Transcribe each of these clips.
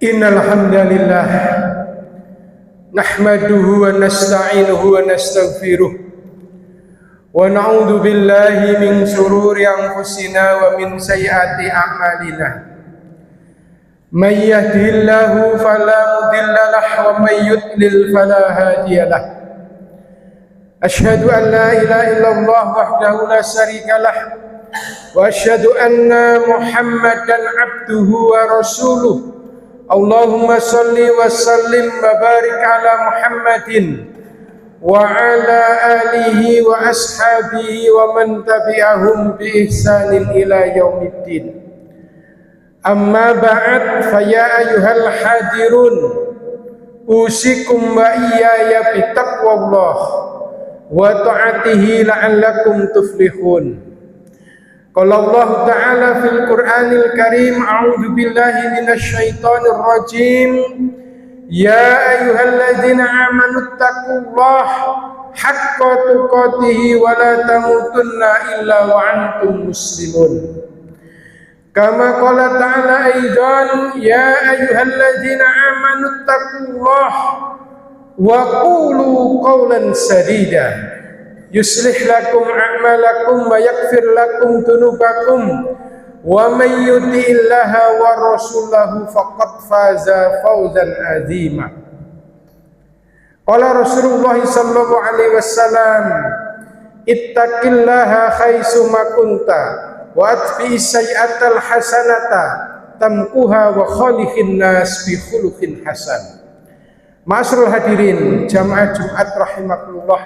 Innal hamdalillah nahmaduhu wa nasta'inuhu wa nastaghfiruh wa na'udzu billahi min shururi anfusina wa min sayyiati a'malina. May yahdihillahu fala mudilla lahu wa may yudlil fala hadiya lahu. Asyhadu an la ilaha illallah wahdahu la syarika lah wa asyhadu anna Muhammadan abduhu wa rasuluh. Allahumma salli wa sallim wa barik ala Muhammadin wa ala alihi wa ashabihi wa man tabi'ahum bi ihsanin ila yaumiddin. Amma ba'd, fa ya ayyuhal hadirun usikum wa iyaya bi taqwallah wa ta'atihi la'allakum tuflihun. Qala Allah Ta'ala fil Qur'anil Karim, a'udzu billahi minasyaitonir rajim. Ya ayyuhalladzina amanu taqullaha haqqa tuqatih wa la tamutunna illa wa antum muslimun. Kama qala ta'ala aidan, ya ayyuhalladzina amanu taqullaha wa qulu qawlan sadida yuslih lakum a'malakum wa yaghfir lakum dhunubakum wa may yuti'illaha wa rasulahu faqad faza fawzan azima. Qala Rasulullah sallallahu alaihi wasallam, ittaqillaha haitsu ma kunta wa atbi'is sayyi'atal hasanata tamkuha wa khaliqin nas bi khuluqin hasan. Ma'asyiral hadirin jamaah Jumat rahimakumullah,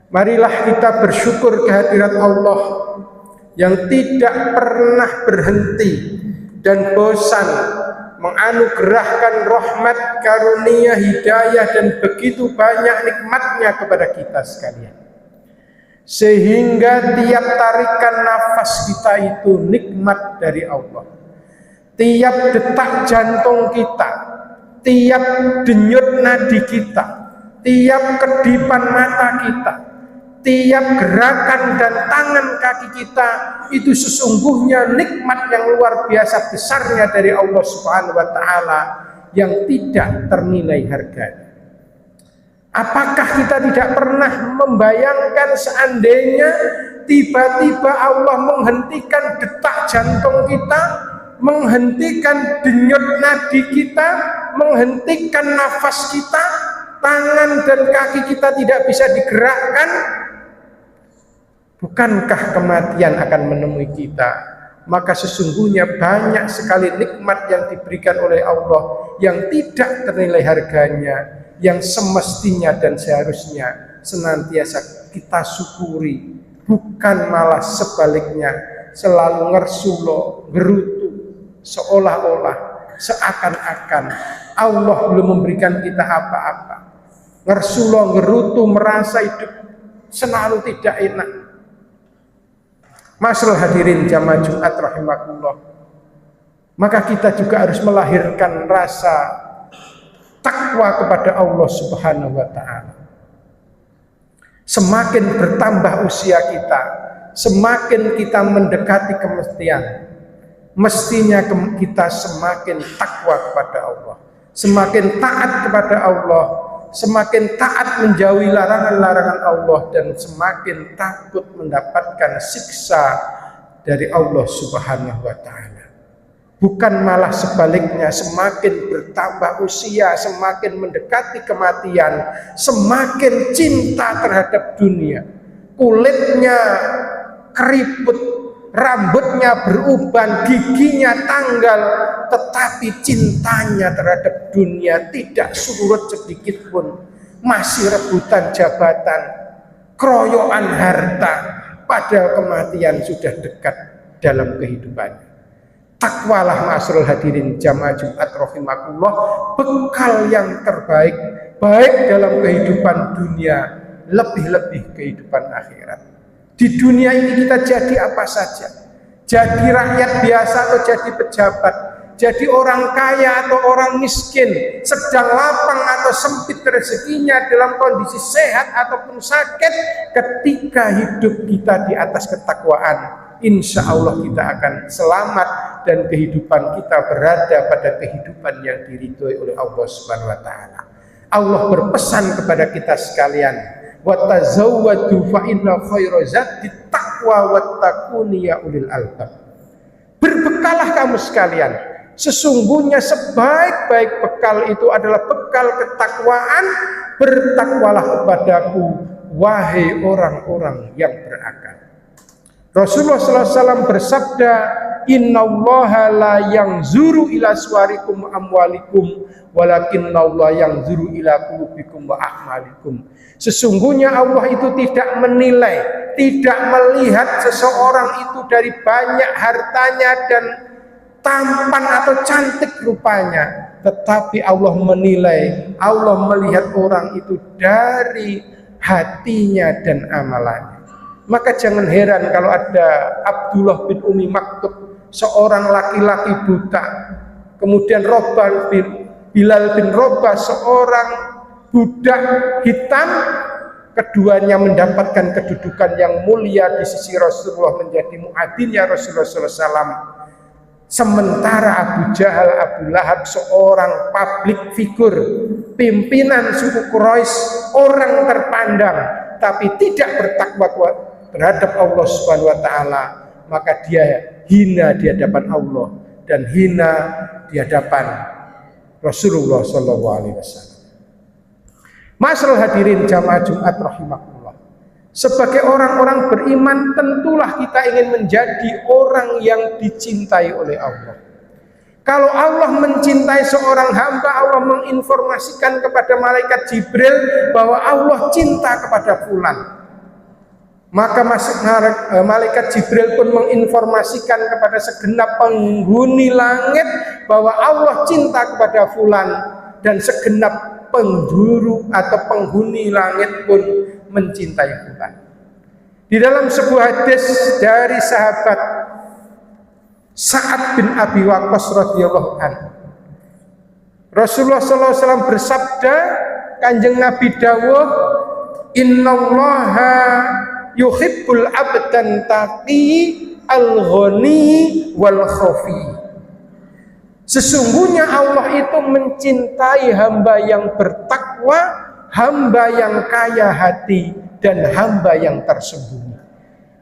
marilah kita bersyukur kehadirat Allah yang tidak pernah berhenti dan bosan menganugerahkan rahmat, karunia, hidayah dan begitu banyak nikmatnya kepada kita sekalian, sehingga tiap tarikan nafas kita itu nikmat dari Allah. Tiap detak jantung kita, tiap denyut nadi kita, tiap kedipan mata kita, tiap gerakan dan tangan kaki kita itu sesungguhnya nikmat yang luar biasa besarnya dari Allah Subhanahu wa Ta'ala yang tidak ternilai harganya. Apakah kita tidak pernah membayangkan seandainya tiba-tiba Allah menghentikan detak jantung kita, menghentikan denyut nadi kita, menghentikan nafas kita, tangan dan kaki kita tidak bisa digerakkan? Bukankah kematian akan menemui kita? Maka sesungguhnya banyak sekali nikmat yang diberikan oleh Allah yang tidak ternilai harganya, yang semestinya dan seharusnya senantiasa kita syukuri, bukan malah sebaliknya selalu ngersulo, gerutu, seolah-olah seakan-akan Allah belum memberikan kita apa-apa. Ngersulo, gerutu, merasa hidup selalu tidak enak. Masyaallah hadirin jamaah Jumat rahimakumullah, maka kita juga harus melahirkan rasa takwa kepada Allah Subhanahu wa Ta'ala. Semakin bertambah usia kita, semakin kita mendekati kematian, mestinya kita semakin takwa kepada Allah, semakin taat kepada Allah, semakin taat menjauhi larangan-larangan Allah, dan semakin takut mendapatkan siksa dari Allah Subhanahu wa Ta'ala. Bukan malah sebaliknya, semakin bertambah usia, semakin mendekati kematian, semakin cinta terhadap dunia. Kulitnya keriput, rambutnya beruban, giginya tanggal, tetapi cintanya terhadap dunia tidak surut sedikit pun. Masih rebutan jabatan, keroyokan harta, padahal kematian sudah dekat dalam kehidupannya. Takwalah ma'asyiral hadirin jamaah Jumat rahimakumullah, bekal yang terbaik, baik dalam kehidupan dunia, lebih-lebih kehidupan akhirat. Di dunia ini kita jadi apa saja, jadi rakyat biasa atau jadi pejabat, jadi orang kaya atau orang miskin, sedang lapang atau sempit rezekinya, dalam kondisi sehat ataupun sakit, ketika hidup kita di atas ketakwaan, insya Allah kita akan selamat dan kehidupan kita berada pada kehidupan yang diridhoi oleh Allah Subhanahu wa taala. Allah berpesan kepada kita sekalian, wa tazawwadu fa inna khairu zati taqwa wattaquni ya ulil albab. Berbekalah kamu sekalian, sesungguhnya sebaik-baik bekal itu adalah bekal ketakwaan. Bertakwalah kepadaku, wahai orang-orang yang berakal. Rasulullah SAW bersabda, innallaha la yanzuru ila suwarikum amwalikum walakinnallaha yanzuru ila qulubikum wa a'malikum. Sesungguhnya Allah itu tidak menilai, tidak melihat seseorang itu dari banyak hartanya dan tampan atau cantik rupanya, tetapi Allah menilai, Allah melihat orang itu dari hatinya dan amalannya. Maka jangan heran kalau ada Abdullah bin Umi Maktub, seorang laki-laki buta, kemudian Bilal bin Rabah, seorang budak hitam, keduanya mendapatkan kedudukan yang mulia di sisi Rasulullah, menjadi muadzinnya Rasulullah SAW. Sementara Abu Jahal, Abu Lahab, seorang public figure, pimpinan suku Quraisy, orang terpandang, tapi tidak bertakwa terhadap Allah Subhanahu wa taala, maka dia hina di hadapan Allah dan hina di hadapan Rasulullah sallallahu alaihi wasallam. Masyaallah hadirin jamaah Jumat rahimakumullah. Sebagai orang-orang beriman, tentulah kita ingin menjadi orang yang dicintai oleh Allah. Kalau Allah mencintai seorang hamba, Allah menginformasikan kepada malaikat Jibril bahwa Allah cinta kepada fulan. Maka malaikat Jibril pun menginformasikan kepada segenap penghuni langit bahwa Allah cinta kepada fulan, dan segenap penjuru atau penghuni langit pun mencintai fulan. Di dalam sebuah hadis dari sahabat Sa'ad bin Abi Waqqas radhiyallahu anhu, Rasulullah SAW bersabda, Kanjeng Nabi dawuh, innallaha yuhibbul abdan taqi al-ghani wal khafi. Sesungguhnya Allah itu mencintai hamba yang bertakwa, hamba yang kaya hati, dan hamba yang tersembunyi.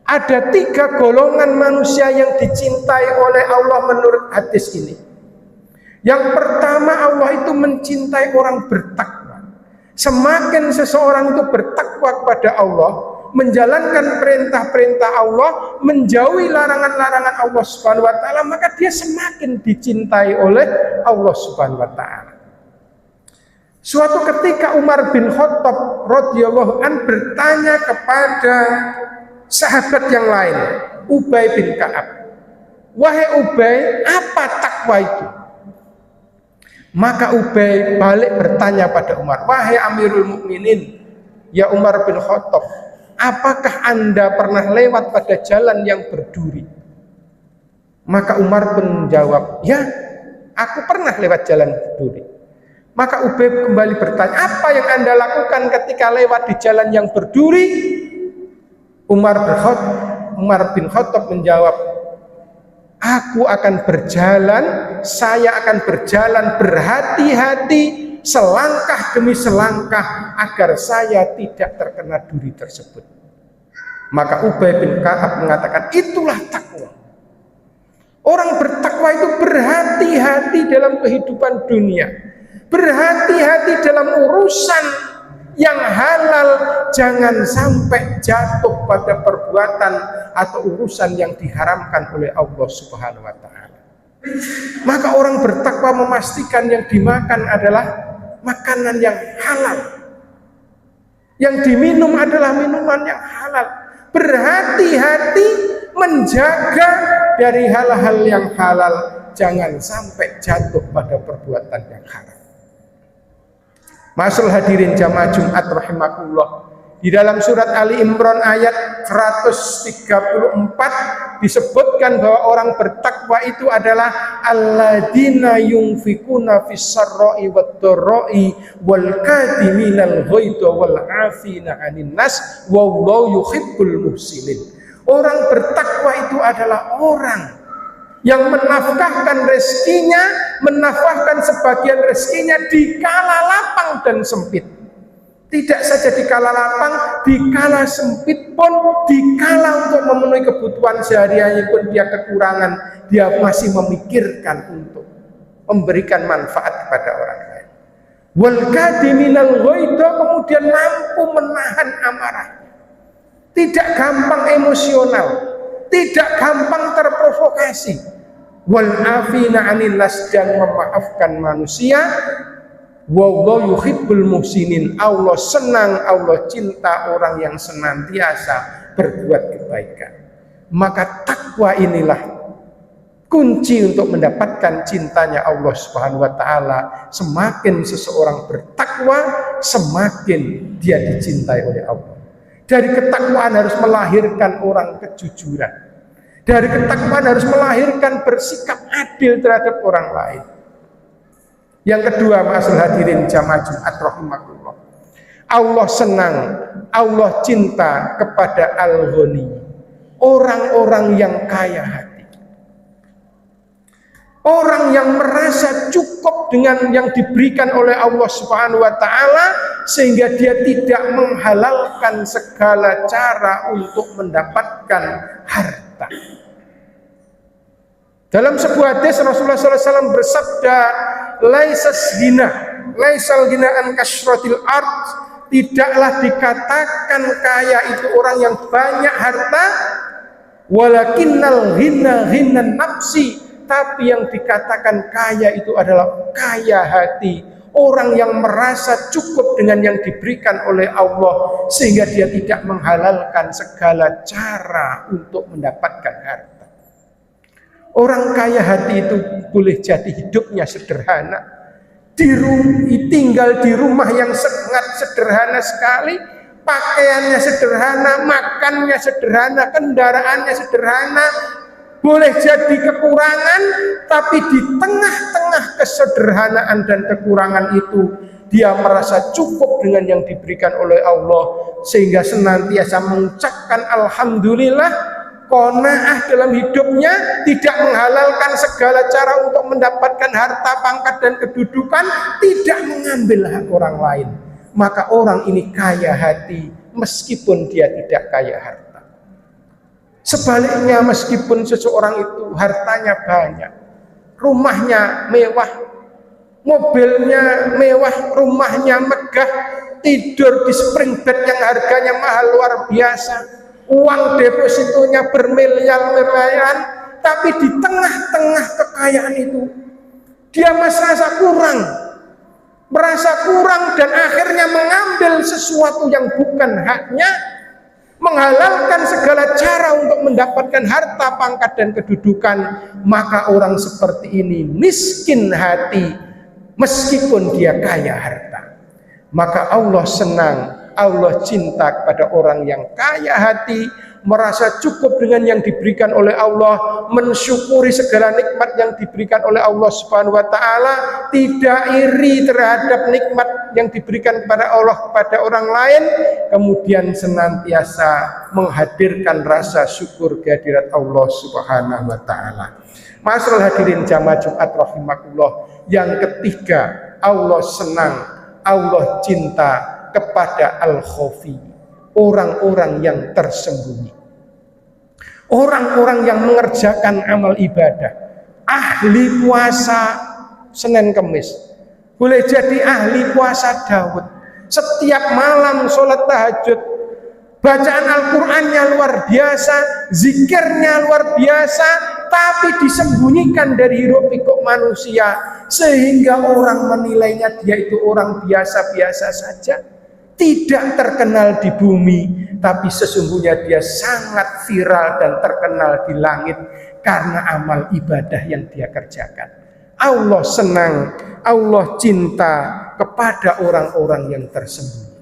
Ada 3 golongan manusia yang dicintai oleh Allah menurut hadis ini. Yang pertama, Allah itu mencintai orang bertakwa. Semakin seseorang itu bertakwa kepada Allah, menjalankan perintah-perintah Allah, menjauhi larangan-larangan Allah Subhanahu wa taala, maka dia semakin dicintai oleh Allah Subhanahu wa taala. Suatu ketika Umar bin Khattab radhiyallahu an bertanya kepada sahabat yang lain, Ubay bin Ka'ab, wahai Ubay, apa takwa itu? Maka Ubay balik bertanya pada Umar, wahai Amirul Mukminin, ya Umar bin Khattab, apakah Anda pernah lewat pada jalan yang berduri? Maka Umar pun menjawab, ya, aku pernah lewat jalan berduri. Maka Ubay kembali bertanya, apa yang Anda lakukan ketika lewat di jalan yang berduri? Umar bin Khattab menjawab, aku akan berjalan, saya akan berjalan berhati-hati, selangkah demi selangkah, agar saya tidak terkena duri tersebut. Maka Ubay bin Ka'ab mengatakan, itulah takwa. Orang bertakwa itu berhati-hati dalam kehidupan dunia, berhati-hati dalam urusan yang halal, jangan sampai jatuh pada perbuatan atau urusan yang diharamkan oleh Allah Subhanahu wa taala. Maka orang bertakwa memastikan yang dimakan adalah makanan yang halal, yang diminum adalah minuman yang halal. Berhati-hati menjaga dari hal-hal yang halal, jangan sampai jatuh pada perbuatan yang haram. Masyaallah hadirin jamaah Jumat rahimakumullah. Di dalam surat Ali Imran ayat 134 disebutkan bahwa orang bertakwa itu adalah alladzina yunfikuna fis sarra'i wad dharra'i wal kadhiminal ghaidha wal 'afina 'anil nas wallahu yuhibbul muhsinin. Orang bertakwa itu adalah orang yang menafkahkan rezekinya, menafkahkan sebagian rezekinya di kala lapang dan sempit. Tidak saja di kala lapang, di kala sempit pun, di kala untuk memenuhi kebutuhan sehari-hari pun dia kekurangan, dia masih memikirkan untuk memberikan manfaat kepada orang lain. Wal kadiminal ghaidha, kemudian mampu menahan amarahnya. Tidak gampang emosional, tidak gampang terprovokasi. Wal afina 'anil nas, dan memaafkan manusia. Wallahu yuhibbul muhsinin, Allah senang, Allah cinta orang yang senantiasa berbuat kebaikan. Maka takwa inilah kunci untuk mendapatkan cintanya Allah Subhanahu wa taala. Semakin seseorang bertakwa, semakin dia dicintai oleh Allah. Dari ketakwaan harus melahirkan orang kejujuran. Dari ketakwaan harus melahirkan bersikap adil terhadap orang lain. Yang kedua, ma'asyiral hadirin jamaah Jumat rahimakumullah, Allah senang, Allah cinta kepada al-ghani, orang-orang yang kaya hati, orang yang merasa cukup dengan yang diberikan oleh Allah Subhanahu wa taala, sehingga dia tidak menghalalkan segala cara untuk mendapatkan harta. Dalam sebuah hadis Rasulullah SAW bersabda, laisal ghina an kasratil ard, tidaklah dikatakan kaya itu orang yang banyak harta, walakinnal ghina ghinan nafsi, tapi yang dikatakan kaya itu adalah kaya hati, orang yang merasa cukup dengan yang diberikan oleh Allah, sehingga dia tidak menghalalkan segala cara untuk mendapatkan harta. Orang kaya hati itu boleh jadi hidupnya sederhana, tinggal di rumah yang sangat sederhana sekali, pakaiannya sederhana, makannya sederhana, kendaraannya sederhana. Boleh jadi kekurangan, tapi di tengah-tengah kesederhanaan dan kekurangan itu, dia merasa cukup dengan yang diberikan oleh Allah, sehingga senantiasa mengucapkan alhamdulillah, qanaah dalam hidupnya, tidak menghalalkan segala cara untuk mendapatkan harta, pangkat, dan kedudukan, tidak mengambil hak orang lain. Maka orang ini kaya hati meskipun dia tidak kaya harta. Sebaliknya, meskipun seseorang itu hartanya banyak, rumahnya mewah, mobilnya mewah, rumahnya megah, tidur di spring bed yang harganya mahal luar biasa, uang depositonya bermiliar-miliaran, tapi di tengah-tengah kekayaan itu dia merasa kurang dan akhirnya mengambil sesuatu yang bukan haknya, menghalalkan segala cara untuk mendapatkan harta, pangkat, dan kedudukan. Maka orang seperti ini miskin hati meskipun dia kaya harta. Maka Allah senang, Allah cinta kepada orang yang kaya hati, merasa cukup dengan yang diberikan oleh Allah, mensyukuri segala nikmat yang diberikan oleh Allah Subhanahu wa taala, tidak iri terhadap nikmat yang diberikan kepada Allah kepada orang lain, kemudian senantiasa menghadirkan rasa syukur kehadirat Allah Subhanahu wa taala. Ma'asyiral hadirin jamaah Jumat rahimakumullah, yang ketiga, Allah senang, Allah cinta kepada al-khafi, orang-orang yang tersembunyi, orang-orang yang mengerjakan amal ibadah, ahli puasa Senin Kemis, boleh jadi ahli puasa Daud, setiap malam sholat tahajud, bacaan Al-Qur'annya luar biasa, zikirnya luar biasa, tapi disembunyikan dari hiruk pikuk manusia, sehingga orang menilainya dia itu orang biasa-biasa saja, tidak terkenal di bumi, tapi sesungguhnya dia sangat viral dan terkenal di langit karena amal ibadah yang dia kerjakan. Allah senang, Allah cinta kepada orang-orang yang tersembunyi.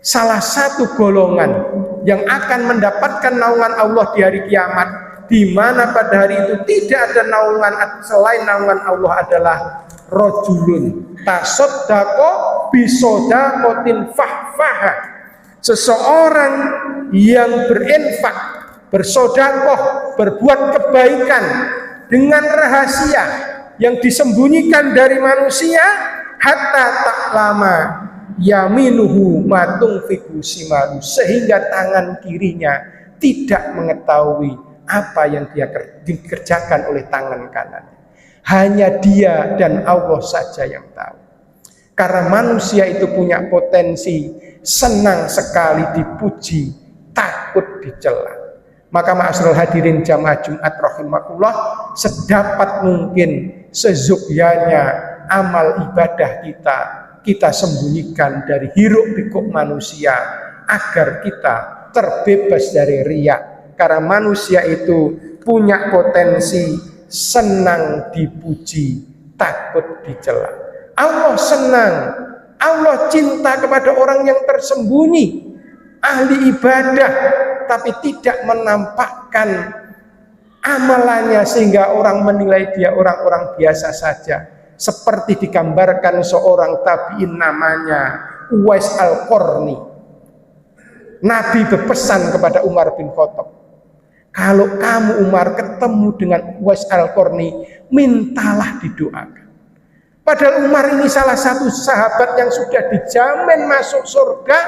Salah satu golongan yang akan mendapatkan naungan Allah di hari kiamat, di mana pada hari itu tidak ada naungan selain naungan Allah, adalah rojulun tasoddaqo bisodakotin fahfaha, seseorang yang berinfak, bersodakoh, berbuat kebaikan dengan rahasia yang disembunyikan dari manusia, hatta tak lama yaminuhu matung fiku simalu, sehingga tangan kirinya tidak mengetahui apa yang dia dikerjakan oleh tangan kanan. Hanya dia dan Allah saja yang tahu. Karena manusia itu punya potensi senang sekali dipuji, takut dicela. Maka ma'asyiral hadirin jamaah Jumat rahimakumullah, sedapat mungkin sezukyanya amal ibadah kita sembunyikan dari hiruk pikuk manusia agar kita terbebas dari riya. Karena manusia itu punya potensi senang dipuji, takut dicela. Allah senang, Allah cinta kepada orang yang tersembunyi, ahli ibadah, tapi tidak menampakkan amalannya sehingga orang menilai dia orang-orang biasa saja. Seperti digambarkan seorang tabi'in namanya Uwais Al-Qarni. Nabi berpesan kepada Umar bin Khattab, kalau kamu Umar ketemu dengan Uwais Al-Qarni, mintalah didoakan. Padahal Umar ini salah satu sahabat yang sudah dijamin masuk surga,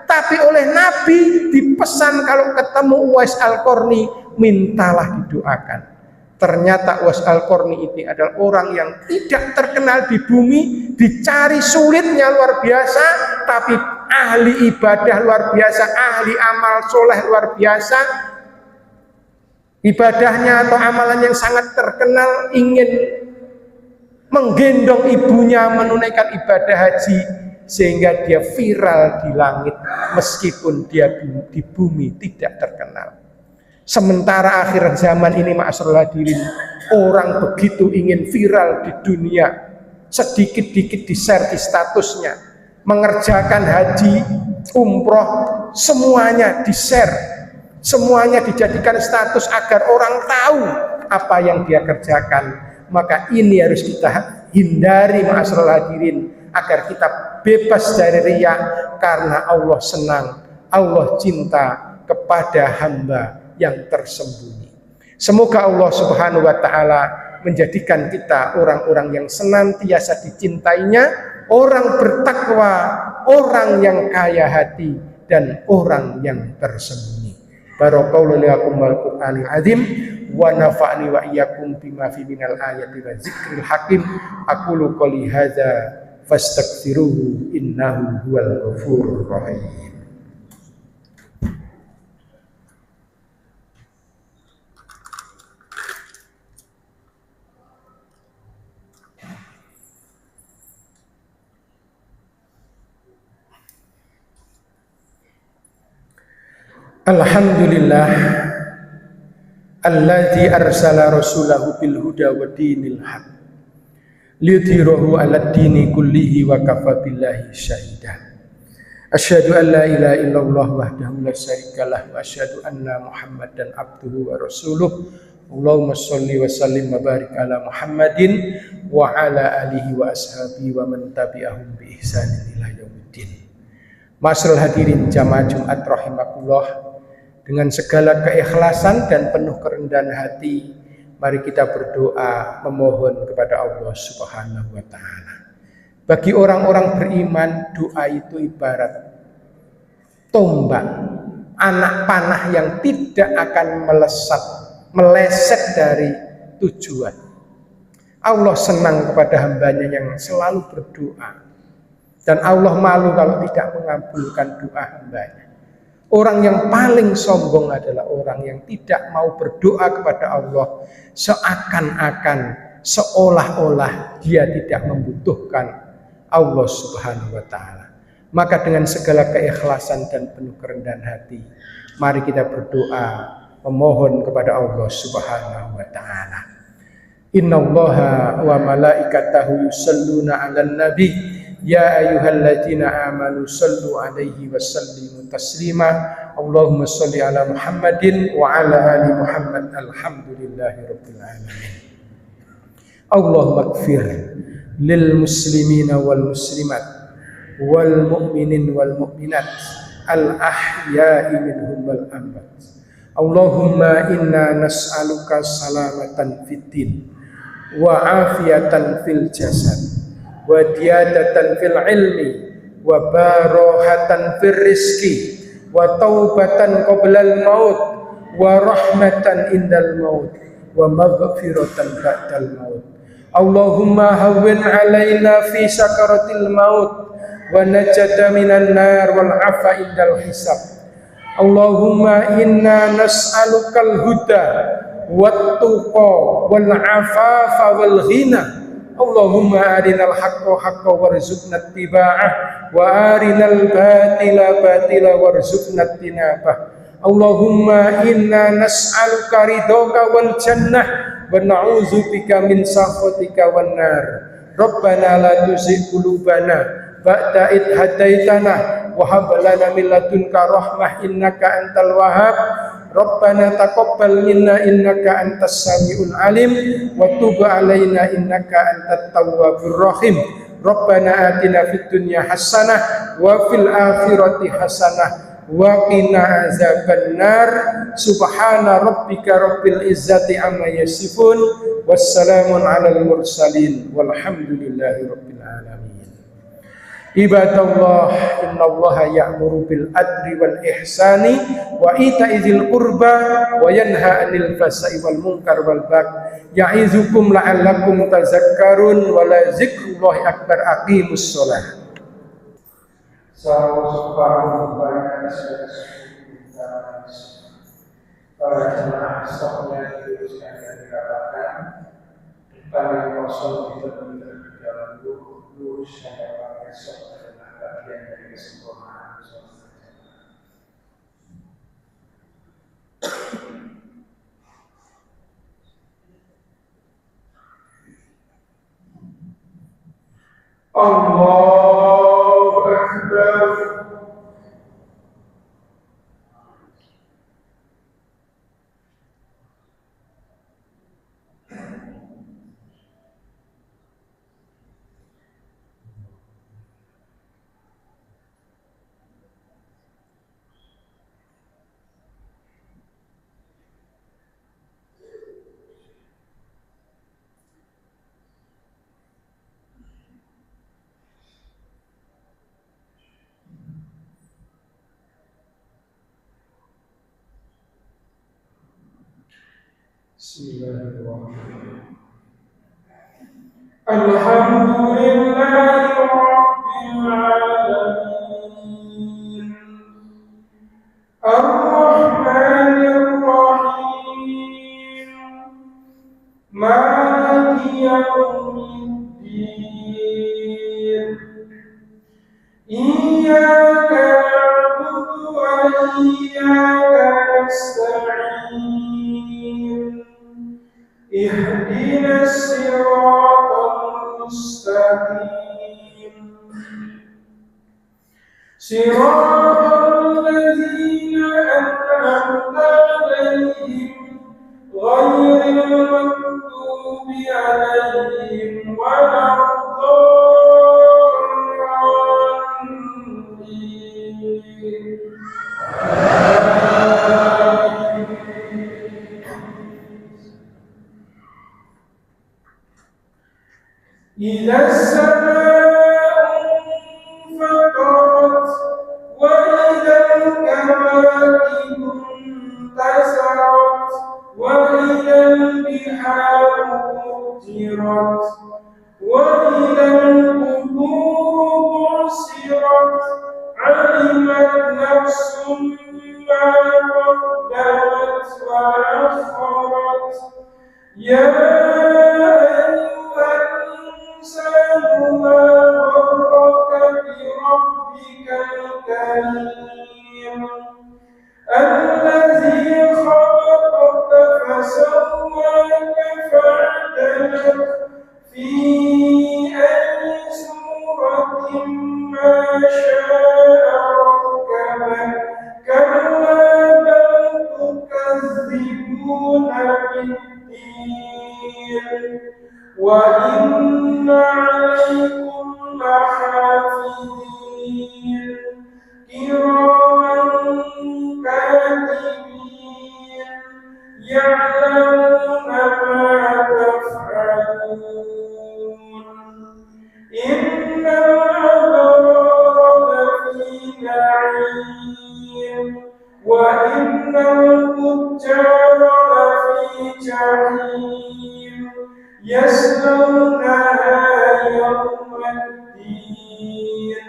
tapi oleh Nabi dipesan kalau ketemu Uwais Al-Qarni, mintalah didoakan. Ternyata Uwais Al-Qarni ini adalah orang yang tidak terkenal di bumi, dicari sulitnya luar biasa, tapi ahli ibadah luar biasa, ahli amal soleh luar biasa. Ibadahnya atau amalan yang sangat terkenal, ingin menggendong ibunya menunaikan ibadah haji sehingga dia viral di langit meskipun dia di bumi tidak terkenal. Sementara akhir zaman ini ma'asyiral hadirin, orang begitu ingin viral di dunia, sedikit-dikit di-share di statusnya, mengerjakan haji, umroh, semuanya di-share, semuanya dijadikan status agar orang tahu apa yang dia kerjakan. Maka ini harus kita hindari ma'asyiral hadirin, agar kita bebas dari riya, karena Allah senang, Allah cinta kepada hamba yang tersembunyi. Semoga Allah Subhanahu wa taala menjadikan kita orang-orang yang senantiasa dicintainya, orang bertakwa, orang yang kaya hati, dan orang yang tersembunyi. Barakallahu lakum wal Qur'anil azim wa nafa'ni wa iyyakum bima fi minal ayati wa zikril hakim. Aqulu qouli hadza fastaghfiruhu innahu huwal ghafurur rahim. Alhamdulillah alladzi arsala rasulahu bil huda wa dinil haq liyudhhirahu 'alad dini kullihi wa kafa billahi syahida. Asyhadu an la ilaha illallah wahdahu la syarikalah wa asyhadu anna Muhammadan abduhu wa rasuluh. Allahumma shalli wa sallim wa barik ala Muhammadin wa ala alihi wa ashabihi wa man tabi'ahum bi ihsanin ila yaumiddin. Ma'asyiral hadirin jamaah Jumat rahimakumullah, dengan segala keikhlasan dan penuh kerendahan hati, mari kita berdoa memohon kepada Allah Subhanahu wa taala. Bagi orang-orang beriman, doa itu ibarat tombak, anak panah yang tidak akan meleset dari tujuan. Allah senang kepada hambanya yang selalu berdoa, dan Allah malu kalau tidak mengabulkan doa hambanya. Orang yang paling sombong adalah orang yang tidak mau berdoa kepada Allah, seakan-akan, seolah-olah dia tidak membutuhkan Allah Subhanahu wa ta'ala. Maka dengan segala keikhlasan dan penuh kerendahan hati, mari kita berdoa memohon kepada Allah Subhanahu wa ta'ala. Innallaha wa malaikatahu yusalluna 'alan nabi ya ayyuhalladzina amanu sallu 'alaihi wa sallimu taslima. Allahumma shalli 'ala Muhammadin wa 'ala ali Muhammad. Alhamdulillahi rabbil alamin. Allahumma ighfir lil muslimina wal muslimat wal mu'minin wal mu'minat al ahya'i minhum wal amwat Allahumma inna nas'aluka salamatan fid din wa afiyatan fil jasad wa diyadatan fil ilmi wa barohatan fil rizki wa taubatan qoblal maut wa rahmatan indal maut wa maghfiratan ba'dal maut. Allahumma hawwin alaina fi sakaratil maut wa najata minan nar wal afa indal hisab. Allahumma inna nas'alukal huda wat tuqa wal afafa wal ghina. Allahumma arinal haqqa haqqa warzuqna ittiba'ah wa arinal batila batila warzuqna tinabah. Allahumma inna nas'aluka ridhaka wal jannah wa na'udzubika min sakhatika wan nar. Rabbana la tuzigh qulubana ba'da id hadaitana wa hab lana min ladunka rahmah innaka antal wahhab. Rabbana taqabbal minna innaka antas samiul alim wa tub alaina innaka antat tawwabur rahim. Rabbana atina fid dunya hasanah wa fil akhirati hasanah wa qina azabannar. Subhana rabbika rabbil izzati amma yasifun wassalamun alal mursalin walhamdulillahi rabbil alamin. Ibadallah, innallaha ya'muru bil adli wal ihsani wa ita'i dzil qurba wa yanha 'anil fahsya'i wal munkar wal baghi ya'izukum la'allakum tazakkarun wa la dzikrullahi akbar. Aqimus shalah. Subhanahu wa ta'ala para jemaah stoknya diteruskan dan dikatakan tangan kosong itu terdalam lurus dan dapat esok adalah bagian dari kesempurnaan sholat. Allahu Akbar. Bismillahirrahmanirrahim. Alhamdulillahi rabbil alamin. Ar-Rahmanir Rahim. Maliki yaumiddin. Iyyaka na'budu wa iyyaka nasta'in. Ihdinas siratal mustaqim. Siratal ladzina an'amta 'alaihim ghairil maghdubi 'alaihim waladdallin. Idza as-samaa'u fatarat wa idza al-kawakibu intasarat wa idza al-biharu fujirat wa idza al-quburu bu'sirat 'alimat nafsun ma qaddamat wa akharat. Ya ما غرك بربك الكريم الذي خلقك فسواك فعدلك في أي سورة ما شاء ركبك. كلا بل تكذبون بالدين وإن عليكم لحافظين كراما إن الأبرار لفي نعيم وإن الفجار لفي جحيم يصلونها يوم الدين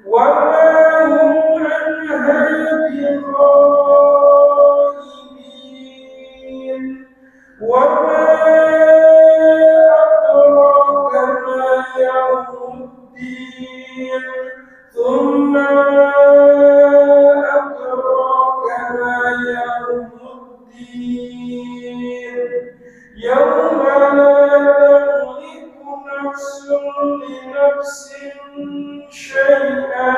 وما هم عنها بغائبين وما أدراك ما يوم الدين ثم أدراك ما يوم الدين يوم لا تملك نفس لنفس شيئا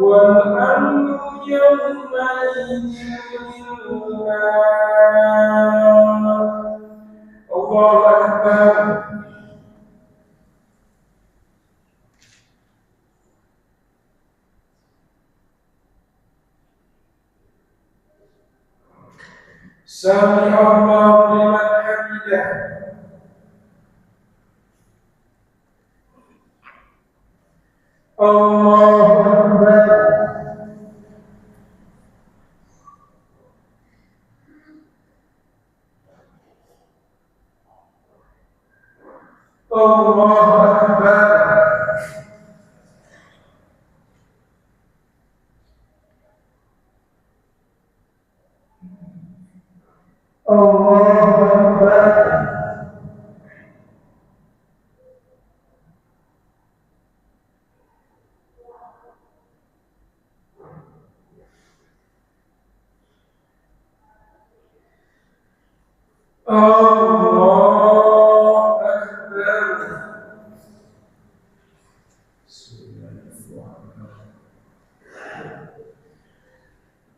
والأمر يومئذ لله. الله أكبر. سمع الله لمن حمده. الله أكبر. الله أكبر. الله أكبر.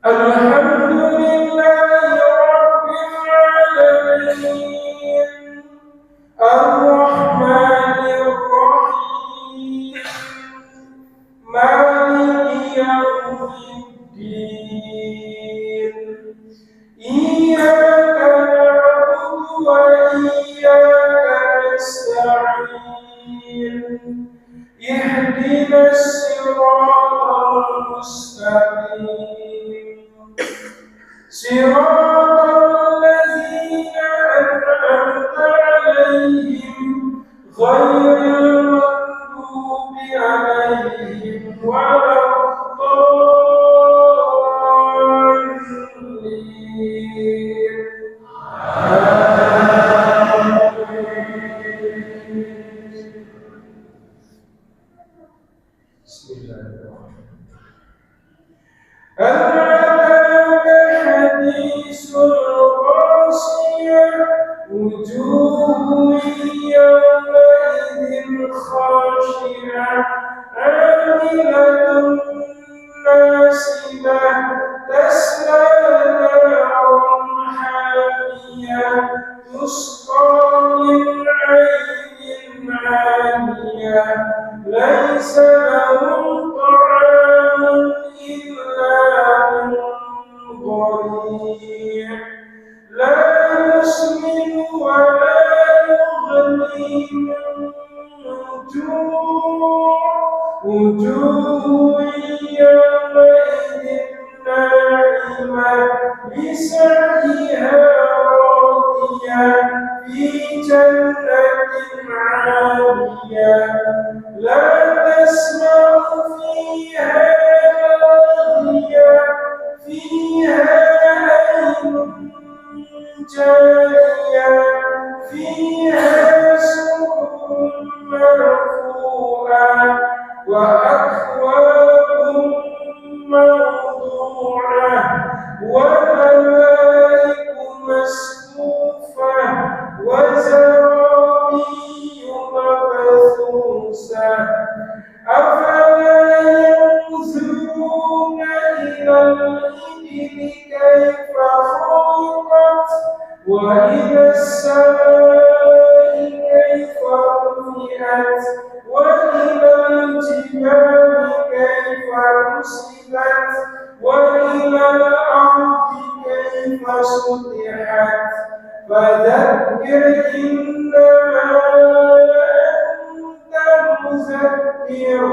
الحمد لله رب العالمين الرحمن الرحيم مالك يوم الدين إياك نعبد وإياك نستعين اهدنا الصراط المستقيم صراط الذين أنعمت عليهم غير المغضوب عليهم ولا الضالين. بسم الله الرحمن الرحيم. حديث الغاشية وجوه يومئذ خاشعة عاملة ناصبة تصلى نارا حامية تسقى من عين عانية ليس لهم طعام إلا من ضريع لا يسمن ولا يغني من جوع وجوه يومئذ ناعمة لسعيها راضية في جنة عالية لا تسمع فيها لاغية فيها عين جارية فيها سرر مرفوعة وأكواب موضوعة وملائك مصفوفة وزرابي مبثوثة أفلا ينظرون إلى الإبل كيف خلقت وإلى السماء كيف رفعت وإلى الجبال كيف نصبت وإلى الأرض كيف سطحت فذكر إنما أنت مذكر مدكر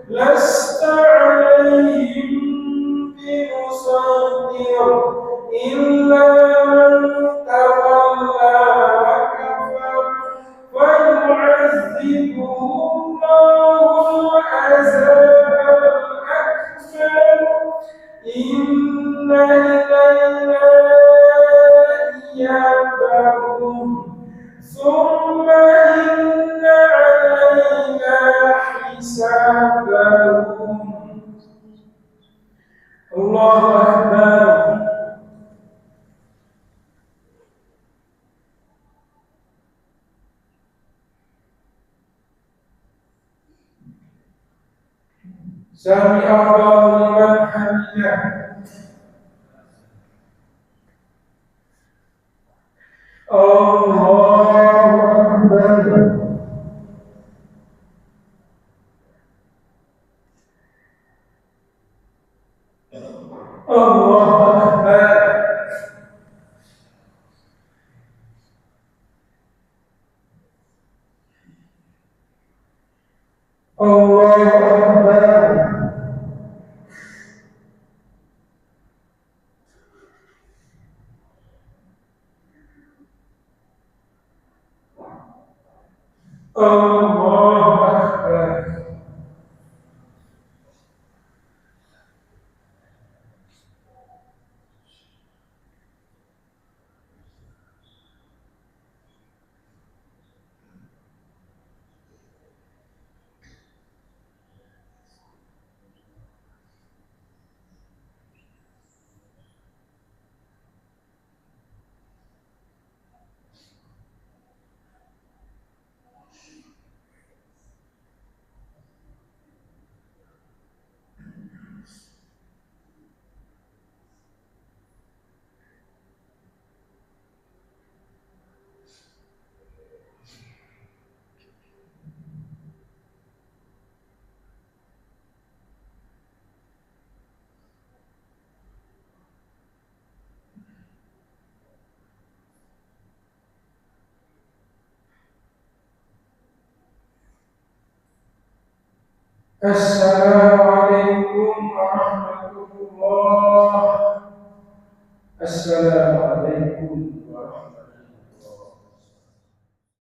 لست عليهم بمسيطر إلا من تولى وكفر فيعذبه الله العذاب الأكبر إن إلينا إيابهم ثم إن علينا حسابهم. الله أكبر. سمع الله لمن حمده. الله أكبر. الله أكبر. الله أكبر. الله أكبر. Assalamualaikum warahmatullahi wabarakatuh. Assalamualaikum.